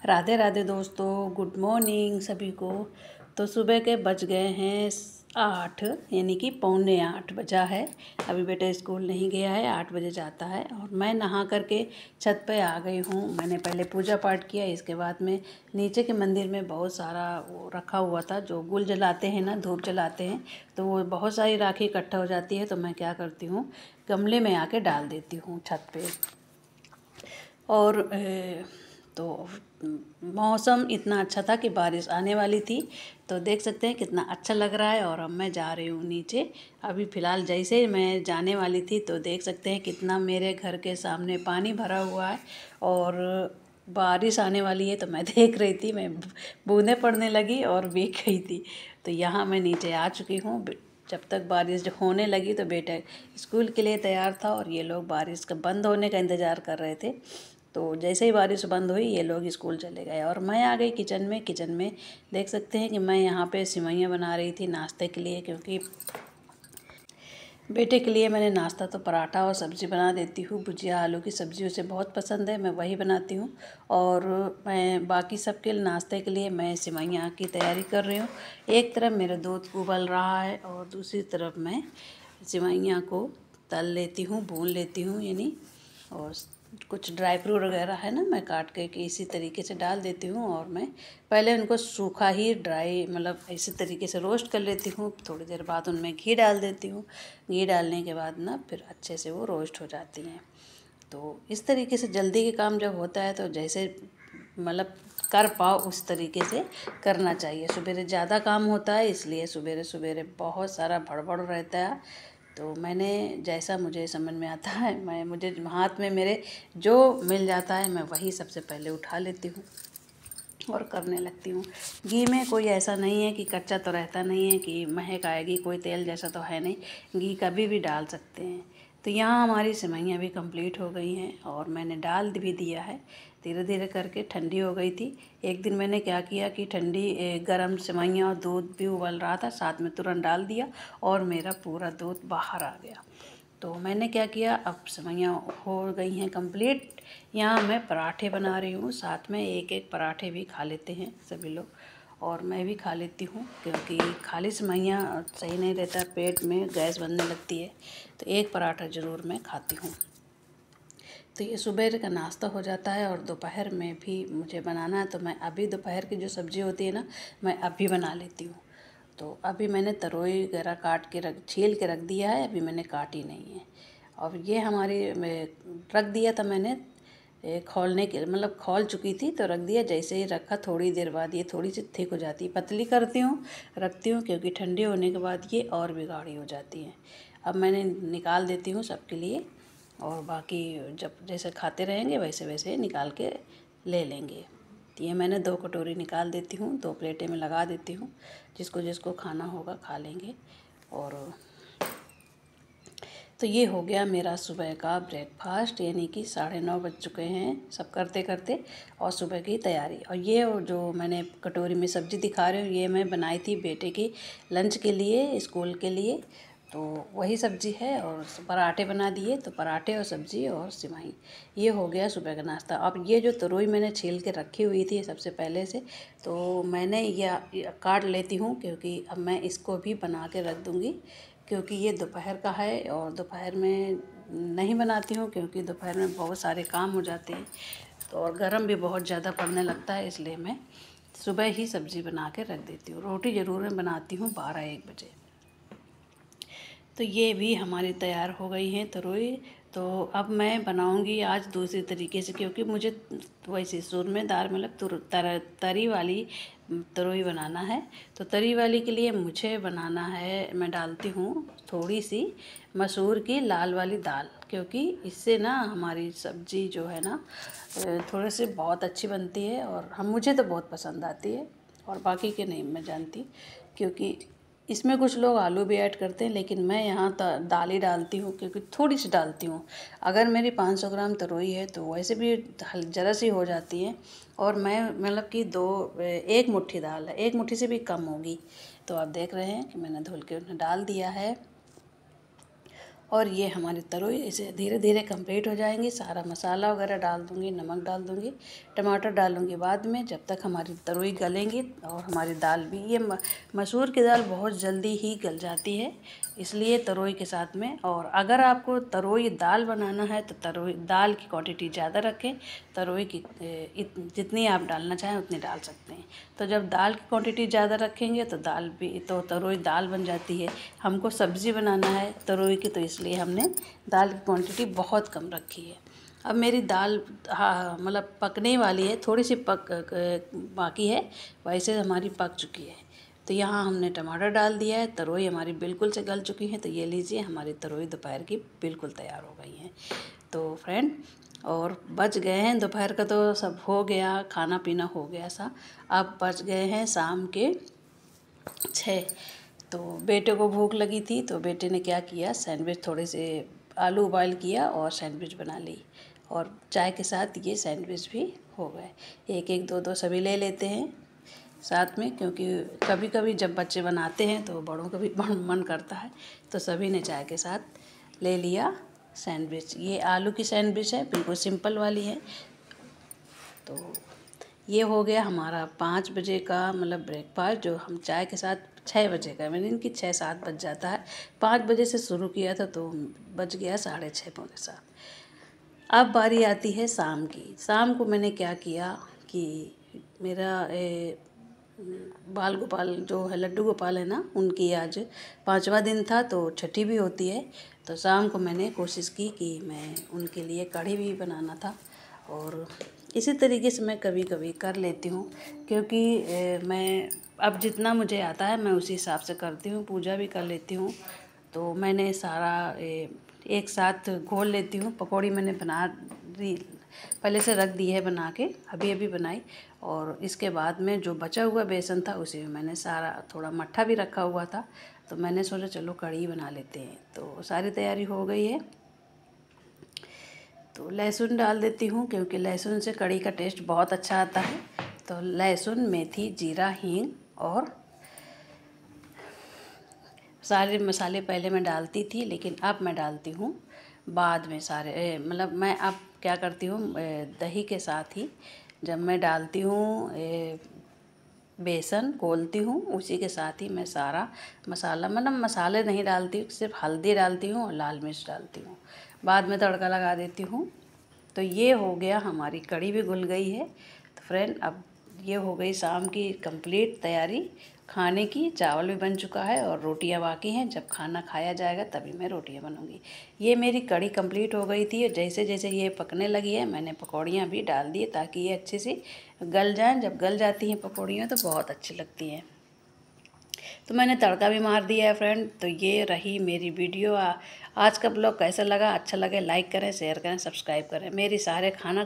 राधे राधे दोस्तों, good morning सभी को। तो सुबह के बज गए हैं 8, यानी कि 7:45 बजा है। अभी बेटा स्कूल नहीं गया है, 8 बजे जाता है और मैं नहा करके छत पे आ गई हूँ। मैंने पहले पूजा पाठ किया, इसके बाद में नीचे के मंदिर में बहुत सारा वो रखा हुआ था, जो गुल जलाते हैं ना, धूप जलाते हैं, तो वो बहुत सारी राखी इकट्ठा हो जाती है। तो मैं क्या करती हूँ, गमले में आके डाल देती हूँ छत पे। और तो मौसम इतना अच्छा था कि बारिश आने वाली थी, तो देख सकते हैं कितना अच्छा लग रहा है। और अब मैं जा रही हूँ नीचे। अभी फ़िलहाल जैसे ही मैं जाने वाली थी तो देख सकते हैं कितना मेरे घर के सामने पानी भरा हुआ है और बारिश आने वाली है। तो मैं देख रही थी, मैं बूंदें पड़ने लगी और भीग गई थी। तो यहाँ मैं नीचे आ चुकी हूँ। जब तक बारिश होने लगी तो बेटा स्कूल के लिए तैयार था और ये लोग बारिश का बंद होने का इंतज़ार कर रहे थे। तो जैसे ही बारिश बंद हुई ये लोग स्कूल चले गए और मैं आ गई किचन में देख सकते हैं कि मैं यहाँ पे सिवैयाँ बना रही थी नाश्ते के लिए, क्योंकि बेटे के लिए मैंने नाश्ता तो पराठा और सब्ज़ी बना देती हूँ। भुजिया आलू की सब्ज़ी उसे बहुत पसंद है, मैं वही बनाती हूँ। और मैं बाकी सबके नाश्ते के लिए मैं सिवैयाँ की तैयारी कर रही हूँ। एक तरफ मेरा दूध उबल रहा है और दूसरी तरफ मैं सिवैयाँ को तल लेती हूँ, भून लेती हूँ यानी। और कुछ ड्राई फ्रूट वगैरह है ना, मैं काट के इसी तरीके से डाल देती हूँ। और मैं पहले उनको सूखा ही ड्राई मतलब इसी तरीके से रोस्ट कर लेती हूँ। थोड़ी देर बाद उनमें घी डाल देती हूँ। घी डालने के बाद ना फिर अच्छे से वो रोस्ट हो जाती हैं। तो इस तरीके से जल्दी के काम जब होता है तो जैसे मतलब कर पाओ उस तरीके से करना चाहिए। सवेरे ज़्यादा काम होता है, इसलिए सवेरे सवेरे बहुत सारा भड़बड़ रहता है। तो मैंने जैसा मुझे समझ में आता है, मुझे हाथ में मेरे जो मिल जाता है मैं वही सबसे पहले उठा लेती हूँ और करने लगती हूँ। घी में कोई ऐसा नहीं है कि कच्चा तो रहता नहीं है कि महक आएगी, कोई तेल जैसा तो है नहीं, घी कभी भी डाल सकते हैं। तो यहाँ हमारी सिवैयाँ भी कंप्लीट हो गई हैं और मैंने डाल भी दिया है। धीरे धीरे करके ठंडी हो गई थी। एक दिन मैंने क्या किया कि ठंडी गरम सिवैयाँ और दूध भी उबल रहा था, साथ में तुरंत डाल दिया और मेरा पूरा दूध बाहर आ गया। तो मैंने क्या किया, अब सिवैयाँ हो गई हैं कंप्लीट। यहाँ मैं पराठे बना रही हूँ, साथ में एक एक पराठे भी खा लेते हैं सभी लोग और मैं भी खा लेती हूँ, क्योंकि खाली सिवैयाँ सही नहीं रहता, पेट में गैस बनने लगती है। तो एक पराठा ज़रूर मैं खाती हूँ। तो ये सुबह का नाश्ता हो जाता है और दोपहर में भी मुझे बनाना है, तो मैं अभी दोपहर की जो सब्ज़ी होती है ना, मैं अभी बना लेती हूँ। तो अभी मैंने तरोई वगैरह छील के रख दिया है, अभी मैंने काटी नहीं है। और ये रख दिया था मैंने खौलने के मतलब खौल चुकी थी तो रख दिया। जैसे ही रखा थोड़ी देर बाद ये थोड़ी सी थिक हो जाती है, पतली करती हूँ रखती हूँ, क्योंकि ठंडी होने के बाद ये और भी गाढ़ी हो जाती है। अब मैंने निकाल देती हूँ सबके लिए और बाकी जब जैसे खाते रहेंगे वैसे वैसे निकाल के ले लेंगे। तो ये मैंने 2 कटोरी निकाल देती हूँ, 2 प्लेटें में लगा देती हूँ, जिसको जिसको खाना होगा खा लेंगे। और तो ये हो गया मेरा सुबह का ब्रेकफास्ट, यानी कि 9:30 बज चुके हैं सब करते करते और सुबह की तैयारी। और ये जो मैंने कटोरी में सब्ज़ी दिखा रही हूँ, ये मैं बनाई थी बेटे की लंच के लिए, स्कूल के लिए। तो वही सब्ज़ी है और पराठे बना दिए, तो पराठे और सब्ज़ी और सिवई, ये हो गया सुबह का नाश्ता। अब ये जो तरोई मैंने छील के रखी हुई थी सबसे पहले से, तो मैंने यह काट लेती हूँ, क्योंकि अब मैं इसको भी बना के रख दूँगी, क्योंकि ये दोपहर का है और दोपहर में नहीं बनाती हूँ, क्योंकि दोपहर में बहुत सारे काम हो जाते हैं तो और गरम भी बहुत ज़्यादा पड़ने लगता है, इसलिए मैं सुबह ही सब्ज़ी बना के रख देती हूँ। रोटी ज़रूर मैं बनाती हूँ 12-1 बजे। तो ये भी हमारी तैयार हो गई हैं तरोई। तो अब मैं बनाऊंगी आज दूसरी तरीके से, क्योंकि मुझे वैसे सूरमेदार मतलब तरी वाली तरोई बनाना है। तो तरी वाली के लिए मुझे बनाना है, मैं डालती हूँ थोड़ी सी मसूर की लाल वाली दाल, क्योंकि इससे ना हमारी सब्ज़ी जो है ना थोड़े से बहुत अच्छी बनती है और मुझे तो बहुत पसंद आती है और बाकी के नहीं मैं जानती, क्योंकि इसमें कुछ लोग आलू भी ऐड करते हैं, लेकिन मैं यहाँ दाल ही डालती हूँ, क्योंकि थोड़ी सी डालती हूँ। अगर मेरी 500 ग्राम तरोई है तो वैसे भी ज़रा सी हो जाती है और मैं मतलब कि 1 मुट्ठी दाल है, 1 मुट्ठी से भी कम होगी। तो आप देख रहे हैं कि मैंने धुल के उन्हें डाल दिया है और ये हमारी तरोई इसे धीरे धीरे कंप्लीट हो जाएंगी। सारा मसाला वगैरह डाल दूँगी, नमक डाल दूँगी, टमाटर डालूँगी बाद में, जब तक हमारी तरोई गलेंगी। और हमारी दाल भी, ये मसूर की दाल बहुत जल्दी ही गल जाती है, इसलिए तरोई के साथ में। और अगर आपको तरोई दाल बनाना है तो तरोई दाल की क्वांटिटी ज़्यादा रखें, तरोई की जितनी आप डालना चाहें उतनी डाल सकते हैं। तो जब दाल की क्वांटिटी ज़्यादा रखेंगे तो दाल भी, तो तरोई दाल बन जाती है। हमको सब्ज़ी बनाना है तरोई की, तो इसलिए हमने दाल की क्वांटिटी बहुत कम रखी है। अब मेरी दाल हाँ मतलब पकने वाली है, थोड़ी सी बाकी है, वैसे हमारी पक चुकी है। तो यहाँ हमने टमाटर डाल दिया है, तरोई हमारी बिल्कुल से गल चुकी है। तो ये लीजिए, हमारी तरोई दोपहर की बिल्कुल तैयार हो गई है। तो फ्रेंड, और बच गए हैं दोपहर का, तो सब हो गया, खाना पीना हो गया सा। अब बच गए हैं शाम के 6। तो बेटे को भूख लगी थी, तो बेटे ने क्या किया, सैंडविच, थोड़े से आलू बॉयल किया और सैंडविच बना ली। और चाय के साथ ये सैंडविच भी हो गए। एक एक दो दो सभी ले लेते हैं साथ में, क्योंकि कभी कभी जब बच्चे बनाते हैं तो बड़ों का भी मन करता है। तो सभी ने चाय के साथ ले लिया सैंडविच। ये आलू की सैंडविच है, बिल्कुल सिंपल वाली है। तो ये हो गया हमारा 5 बजे का मतलब ब्रेकफास्ट, जो हम चाय के साथ 6 बजे का, मैंने इनकी 6-7 बज जाता है। 5 बजे से शुरू किया था तो बज गया 6:30 पौने 7। अब बारी आती है शाम की। शाम को मैंने क्या किया कि मेरा बाल गोपाल जो है, लड्डू गोपाल है ना, उनकी आज 5वां दिन था, तो छठी भी होती है। तो शाम को मैंने कोशिश की कि मैं उनके लिए कढ़ी भी बनाना था। और इसी तरीके से मैं कभी कभी कर लेती हूँ, क्योंकि मैं अब जितना मुझे आता है मैं उसी हिसाब से करती हूँ। पूजा भी कर लेती हूँ, तो मैंने सारा एक साथ घोल लेती हूँ। पकौड़ी मैंने बना दी, पहले से रख दी है बना के, अभी अभी बनाई। और इसके बाद में जो बचा हुआ बेसन था उसी में मैंने सारा, थोड़ा मट्ठा भी रखा हुआ था, तो मैंने सोचा चलो कढ़ी बना लेते हैं। तो सारी तैयारी हो गई है। तो लहसुन डाल देती हूँ, क्योंकि लहसुन से कढ़ी का टेस्ट बहुत अच्छा आता है। तो लहसुन, मेथी, जीरा, हींग और सारे मसाले पहले मैं डालती थी, लेकिन अब मैं डालती हूँ बाद में सारे। मतलब मैं अब क्या करती हूँ, दही के साथ ही जब मैं डालती हूँ बेसन घोलती हूँ, उसी के साथ ही मैं सारा मसाला, मतलब मसाले नहीं डालती हूँ, सिर्फ हल्दी डालती हूँ और लाल मिर्च डालती हूँ, बाद में तड़का लगा देती हूँ। तो ये हो गया, हमारी कढ़ी भी घुल गई है। तो फ्रेंड, अब ये हो गई शाम की कंप्लीट तैयारी खाने की। चावल भी बन चुका है और रोटियां बाकी हैं, जब खाना खाया जाएगा तभी मैं रोटियां बनूंगी। ये मेरी कढ़ी कंप्लीट हो गई थी। जैसे जैसे ये पकने लगी है, मैंने पकौड़ियाँ भी डाल दी ताकि ये अच्छे से गल जाएं। जब गल जाती हैं पकौड़ियाँ तो बहुत अच्छी लगती हैं। तो मैंने तड़का भी मार दिया है फ्रेंड। तो ये रही मेरी वीडियो। आज का ब्लॉग कैसा लगा, अच्छा लगे लाइक करें, शेयर करें, सब्सक्राइब करें। मेरी सारे खाना